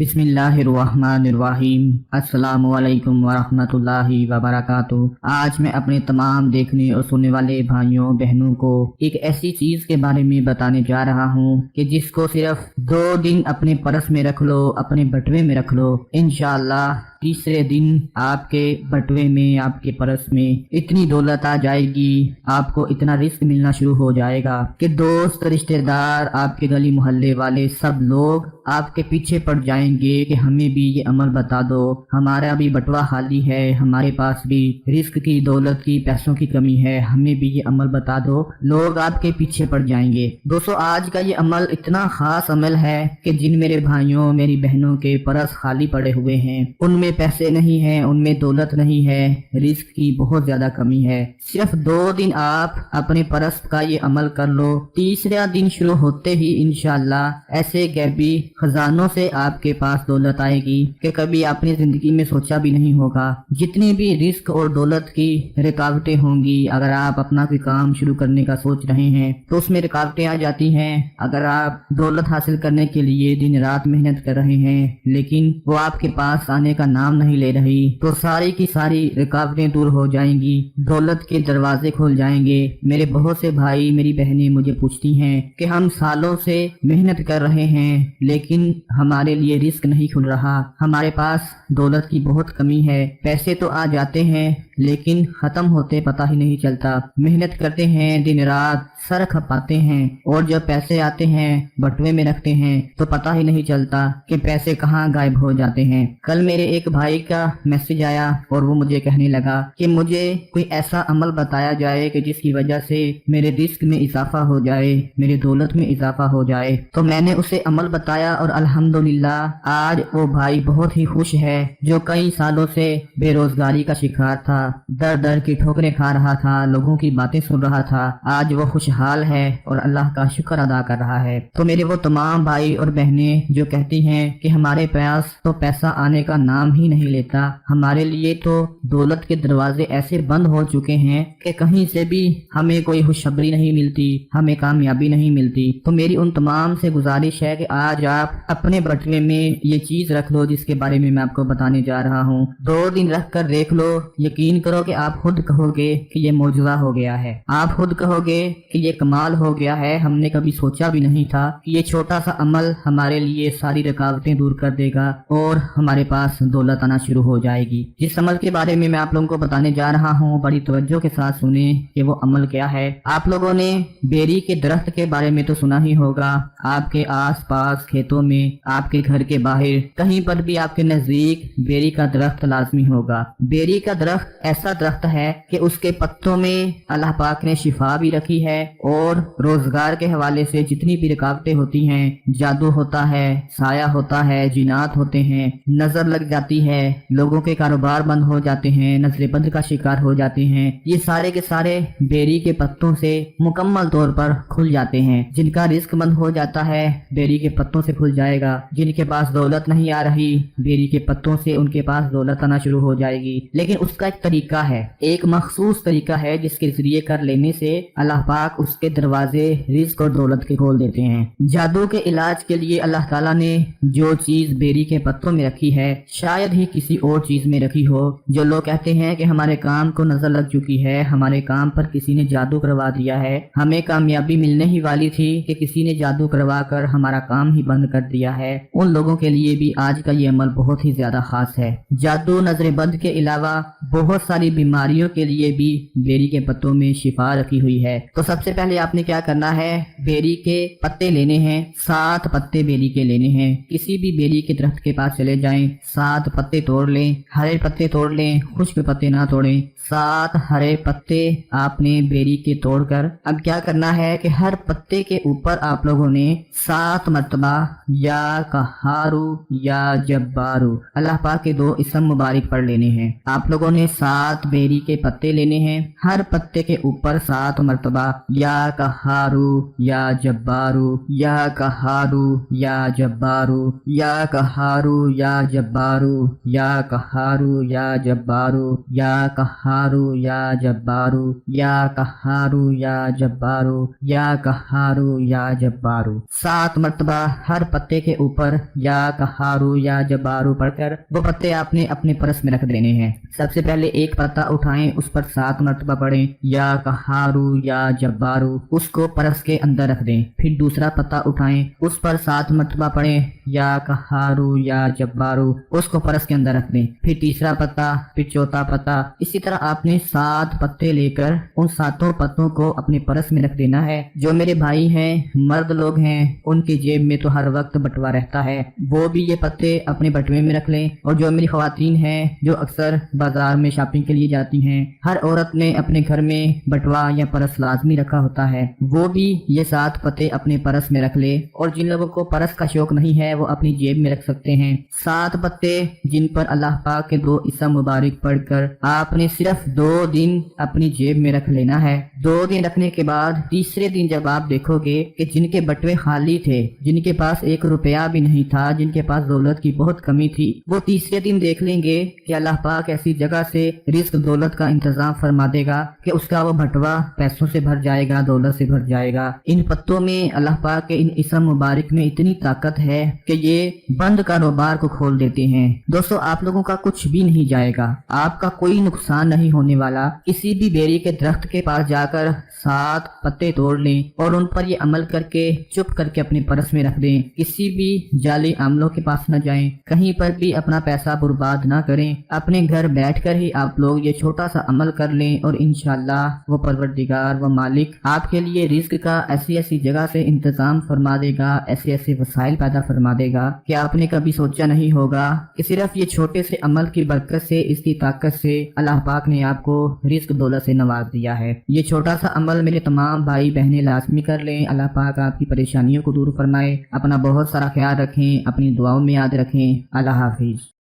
बिस्मिल्लाहिर्रहमानिर्रहीम। अस्सलामु अलैकुम वरहमतुल्लाहि वबरकातुहू। आज मैं अपने तमाम देखने और सुनने वाले भाइयों बहनों को एक ऐसी चीज के बारे में बताने जा रहा हूँ कि जिसको सिर्फ 2 दिन अपने पर्स में रख लो, अपने बटुए में रख लो, इंशाअल्लाह तीसरे दिन आपके बटुए में, आपके पर्स में इतनी दौलत आ जाएगी, आपको इतना रिस्क मिलना शुरू हो जाएगा कि दोस्त, रिश्तेदार, आपके गली मोहल्ले वाले सब लोग आपके पीछे पड़ जाएंगे कि हमें भी ये अमल बता दो, हमारा भी बटुआ खाली है, हमारे पास भी रिस्क की, दौलत की, पैसों की कमी है, हमें भी ये अमल बता दो। लोग आपके पीछे पड़ जाएंगे। दोस्तों, आज का ये अमल इतना खास अमल है कि जिन मेरे भाइयों, मेरी बहनों के पर्स खाली पड़े हुए हैं, उनमें पैसे नहीं है, उनमें दौलत नहीं है, रिस्क की बहुत ज्यादा कमी है, सिर्फ 2 दिन आप अपने पर्स का ये अमल कर लो। तीसरा दिन शुरू होते ही इंशाअल्लाह ऐसे गैबी खजानों से आपके पास दौलत आएगी कि कभी आपने जिंदगी में सोचा भी नहीं होगा। जितनी भी रिस्क और दौलत की रुकावटें होंगी, अगर आप अपना कोई काम शुरू करने का सोच रहे हैं तो उसमें रुकावटें आ जाती हैं। अगर आप दौलत हासिल करने के लिए दिन रात मेहनत कर रहे हैं लेकिन वो आपके पास आने का नाम नहीं ले रही, तो सारी की सारी रुकावटें दूर हो जाएंगी, दौलत के दरवाजे खुल जाएंगे। मेरे बहुत से भाई, मेरी बहनें मुझे पूछती हैं कि हम सालों से मेहनत कर रहे हैं लेकिन हमारे लिए रिस्क नहीं खुल रहा, हमारे पास दौलत की बहुत कमी है, पैसे तो आ जाते हैं लेकिन खत्म होते पता ही नहीं चलता, मेहनत करते हैं, दिन रात सर खपाते हैं और जब पैसे आते हैं बटुए में रखते हैं तो पता ही नहीं चलता कि पैसे कहाँ गायब हो जाते हैं। कल मेरे एक भाई का मैसेज आया और वो मुझे कहने लगा कि मुझे कोई ऐसा अमल बताया जाए कि जिसकी वजह से मेरे रिस्क में इजाफा हो जाए, मेरी दौलत में इजाफा हो जाए। तो मैंने उसे अमल बताया और अल्हम्दुलिल्लाह आज वो भाई बहुत ही खुश है। जो कई सालों से बेरोजगारी का शिकार था, दर दर की ठोकरें खा रहा था, लोगों की बातें सुन रहा था, आज वो खुशहाल है और अल्लाह का शुक्र अदा कर रहा है। तो मेरे वो तमाम भाई और बहनें जो कहती हैं कि हमारे पास तो पैसा आने का नाम ही नहीं लेता, हमारे लिए तो दौलत के दरवाजे ऐसे बंद हो चुके हैं कि कहीं से भी हमें कोई खुशखबरी नहीं मिलती, हमें कामयाबी नहीं मिलती, तो मेरी उन तमाम से गुजारिश है कि आज आप अपने बटुए में ये चीज रख लो जिसके बारे में मैं आपको बताने जा रहा हूँ। 2 दिन रख कर देख लो, यकीन करो कि आप खुद कहोगे कि ये मौजूदा हो गया है, आप खुद कहोगे कि ये कमाल हो गया है, हमने कभी सोचा भी नहीं था कि ये छोटा सा अमल हमारे लिए सारी रुकावटें दूर कर देगा और हमारे पास दौलत आना शुरू हो जाएगी। जिस अमल के बारे में मैं आप लोगों को बताने जा रहा हूँ, बड़ी तवज्जो के साथ सुने कि वो अमल क्या है। आप लोगों ने बेरी के दरख्त के बारे में तो सुना ही होगा, आपके आस पास खेतों में, आपके घर के बाहर, कहीं पर भी आपके नजदीक बेरी का दरख्त लाजमी होगा। बेरी का दरख्त ऐसा दरख्त है कि उसके पत्तों में अल्लाह पाक ने शिफा भी रखी है और रोजगार के हवाले से जितनी भी रुकावटें होती हैं, जादू होता है, साया होता है, जिनात होते हैं, नजर लग जाती है, लोगों के कारोबार बंद हो जाते हैं, नजरेबंद का शिकार हो जाते हैं, ये सारे के सारे बेरी के पत्तों से मुकम्मल तौर पर खुल जाते हैं। जिनका रिस्क बंद हो जाता है बेरी के पत्तों से खुल जाएगा, जिनके पास दौलत नहीं आ रही बेरी के पत्तों से उनके पास दौलत आना शुरू हो जाएगी। लेकिन उसका एक तरीका है, एक मखसूस तरीका है जिसके जरिए कर लेने से अल्लाह पाक उसके दरवाजे रिस्क और दौलत के खोल देते हैं। जादू के इलाज के लिए अल्लाह ताला ने जो चीज बेरी के पत्तों में रखी है शायद ही किसी और चीज में रखी हो। जो लोग कहते हैं कि हमारे काम को नजर लग चुकी है, हमारे काम पर किसी ने जादू करवा दिया है, हमें कामयाबी मिलने ही वाली थी कि किसी ने जादू करवा कर हमारा काम ही बंद कर दिया है, उन लोगों के लिए भी आज का ये अमल बहुत ही ज्यादा खास है। जादू, नजरेबंद के अलावा बहुत सारी बीमारियों के लिए भी बेरी के पत्तों में शिफा रखी हुई है। तो सबसे पहले आपने क्या करना है, बेरी के पत्ते लेने हैं, 7 पत्ते बेरी के लेने हैं। किसी भी बेरी के दरख्त के पास चले जाएं, 7 पत्ते तोड़ लें, हरे पत्ते तोड़ लें, खुश्क पत्ते ना तोड़ें। 7 हरे पत्ते आपने बेरी के तोड़कर अब क्या करना है कि हर पत्ते के ऊपर आप लोगों ने 7 मरतबा या कहारू या जब्बारू अल्लाह पाक के 2 इसम मुबारक पढ़ लेने हैं। आप लोगों ने 7 बेरी के पत्ते लेने हैं, हर पत्ते के ऊपर 7 मरतबा या कहारू या जब्बारू या कहारू या जब्बारू या कहारू या जब्बारू یا قہارو یا جبارو یا قہارو یا جبارو یا قہارو یا جبارو یا قہارو یا جبارو 7 مرتبہ ہر پتے کے اوپر یا قہارو یا جبارو پڑھ کر وہ پتے آپ نے اپنے پرس میں رکھ دینے ہیں۔ سب سے پہلے ایک پتا اٹھائیں، اس پر 7 مرتبہ پڑھیں یا قہارو یا جبارو، اس کو پرس کے اندر رکھ دیں۔ پھر دوسرا پتا اٹھائیں، اس پر 7 مرتبہ پڑھیں یا قہارو یا جبارو، اس کو پرس کے اندر رکھ دیں۔ پھر تیسرا پتا، پھر چوتھا پتا، اسی طرح آپ نے 7 پتے لے کر ان 7 پتوں کو اپنے پرس میں رکھ دینا ہے۔ جو میرے بھائی ہیں، مرد لوگ ہیں، ان کی جیب میں تو ہر وقت بٹوا رہتا ہے، وہ بھی یہ پتے اپنے بٹوے میں رکھ لیں۔ اور جو میری خواتین ہیں جو اکثر بازار میں شاپنگ کے لیے جاتی ہیں، ہر عورت نے اپنے گھر میں بٹوا یا پرس لازمی رکھا ہوتا ہے، وہ بھی یہ 7 پتے اپنے پرس میں رکھ لے۔ اور جن لوگوں کو پرس کا شوق نہیں ہے وہ اپنی جیب میں رکھ سکتے ہیں۔ 7 پتے جن پر اللہ پاک کے 2 اسم مبارک پڑھ کر آپ نے صرف 2 دن اپنی جیب میں رکھ لینا ہے۔ 2 دن رکھنے کے بعد تیسرے دن جب آپ دیکھو گے کہ جن کے بٹوے خالی تھے، جن کے پاس 1 روپیہ بھی نہیں تھا، جن کے پاس دولت کی بہت کمی تھی، وہ تیسرے دن دیکھ لیں گے کہ اللہ پاک ایسی جگہ سے رزق دولت کا انتظام فرما دے گا کہ اس کا وہ بٹوا پیسوں سے بھر جائے گا، دولت سے بھر جائے گا۔ ان پتوں میں اللہ پاک کے ان اسم مبارک میں اتنی طاقت ہے کہ یہ بند کاروبار کو کھول دیتے ہیں۔ دوستو، آپ لوگوں کا کچھ بھی نہیں جائے گا، آپ کا کوئی نقصان نہیں ہونے والا۔ کسی بھی بیری کے درخت کے پاس جا کر 7 پتے توڑ لیں اور ان پر یہ عمل کر کے چپ کر کے اپنے پرس میں رکھ دیں۔ کسی بھی جعلی عاملوں کے پاس نہ جائیں، کہیں پر بھی اپنا پیسہ برباد نہ کریں۔ اپنے گھر بیٹھ کر ہی آپ لوگ یہ چھوٹا سا عمل کر لیں اور انشاءاللہ وہ پروردگار و مالک آپ کے لیے رزق کا ایسی ایسی جگہ سے انتظام فرما دے گا، ایسے ایسے وسائل پیدا فرما دے گا کہ آپ نے کبھی سوچا نہیں ہوگا کہ صرف یہ چھوٹے سے عمل کی برکت سے، اس کی طاقت سے اللہ پاک نے آپ کو رزق دولت سے نواز دیا ہے۔ یہ چھوٹا سا عمل میرے تمام بھائی بہنیں لازمی کر لیں۔ اللہ پاک آپ کی پریشانیوں کو دور فرمائے۔ اپنا بہت سارا خیال رکھیں، اپنی دعاؤں میں یاد رکھیں۔ اللہ حافظ۔